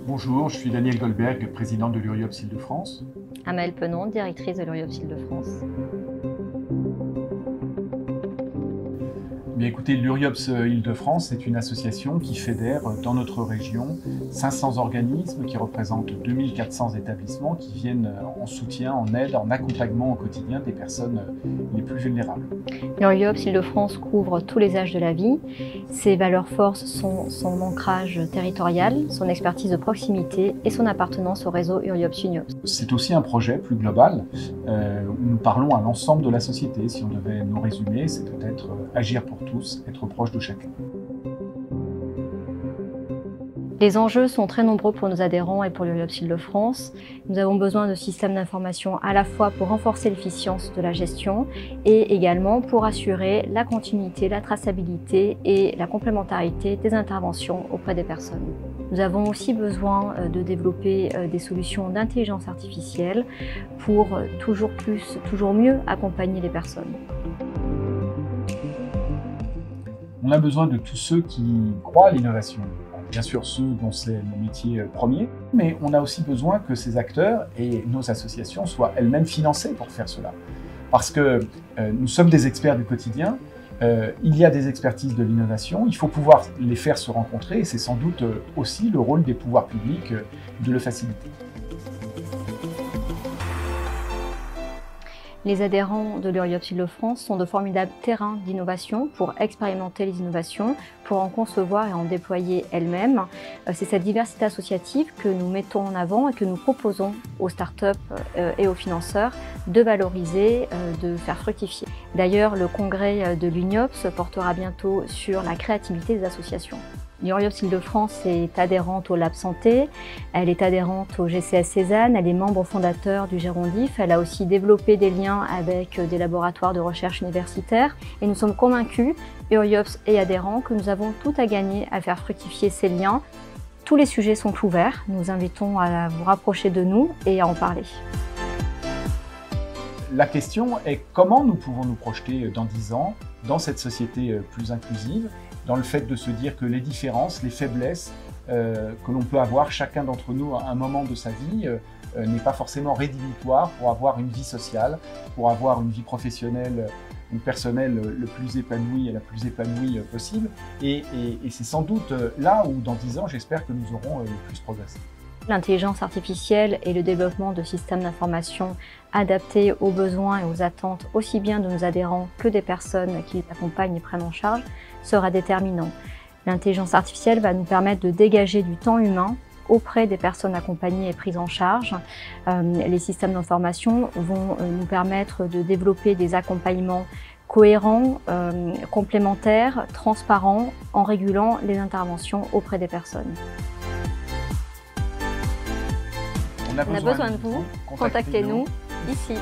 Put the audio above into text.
Bonjour, je suis Daniel Goldberg, président de l'URIOPS Île-de-France. Amaëlle Penon, directrice de l'URIOPS Île-de-France. Bien écoutez, l'URIOPS Île-de-France est une association qui fédère dans notre région 500 organismes qui représentent 2400 établissements qui viennent en soutien, en aide, en accompagnement au quotidien des personnes les plus vulnérables. L'URIOPS Île-de-France couvre tous les âges de la vie. Ses valeurs forces sont son ancrage territorial, son expertise de proximité et son appartenance au réseau URIOPS-UNIOPS. C'est aussi un projet plus global où nous parlons à l'ensemble de la société. Si on devait nous résumer, c'est peut-être agir pour tous, être proche de chacun. Les enjeux sont très nombreux pour nos adhérents et pour l'URIOPS Île-de-France. Nous avons besoin de systèmes d'information à la fois pour renforcer l'efficience de la gestion et également pour assurer la continuité, la traçabilité et la complémentarité des interventions auprès des personnes. Nous avons aussi besoin de développer des solutions d'intelligence artificielle pour toujours plus, toujours mieux accompagner les personnes. On a besoin de tous ceux qui croient à l'innovation. Bien sûr ceux dont c'est le métier premier, mais on a aussi besoin que ces acteurs et nos associations soient elles-mêmes financées pour faire cela. Parce que nous sommes des experts du quotidien, il y a des expertises de l'innovation, il faut pouvoir les faire se rencontrer et c'est sans doute aussi le rôle des pouvoirs publics de le faciliter. Les adhérents de l'URIOPS Île-de-France sont de formidables terrains d'innovation pour expérimenter les innovations, pour en concevoir et en déployer elles-mêmes. C'est cette diversité associative que nous mettons en avant et que nous proposons aux startups et aux financeurs de valoriser, de faire fructifier. D'ailleurs, le congrès de l'UNIOPS portera bientôt sur la créativité des associations. L'URIOPS Île-de-France est adhérente au Lab Santé, elle est adhérente au GCS Cézanne, elle est membre fondateur du Gérondif, elle a aussi développé des liens avec des laboratoires de recherche universitaires et nous sommes convaincus, URIOPS et adhérents, que nous avons tout à gagner à faire fructifier ces liens. Tous les sujets sont ouverts, nous invitons à vous rapprocher de nous et à en parler. La question est comment nous pouvons nous projeter dans 10 ans dans cette société plus inclusive, dans le fait de se dire que les différences, les faiblesses que l'on peut avoir chacun d'entre nous à un moment de sa vie n'est pas forcément rédhibitoire pour avoir une vie sociale, pour avoir une vie professionnelle ou personnelle le plus épanouie et la plus épanouie possible. Et c'est sans doute là où dans 10 ans, j'espère que nous aurons le plus progressé. L'intelligence artificielle et le développement de systèmes d'information adaptés aux besoins et aux attentes aussi bien de nos adhérents que des personnes qui les accompagnent et prennent en charge sera déterminant. L'intelligence artificielle va nous permettre de dégager du temps humain auprès des personnes accompagnées et prises en charge. Les systèmes d'information vont nous permettre de développer des accompagnements cohérents, complémentaires, transparents, en régulant les interventions auprès des personnes. On a besoin de vous, contactez-nous ici.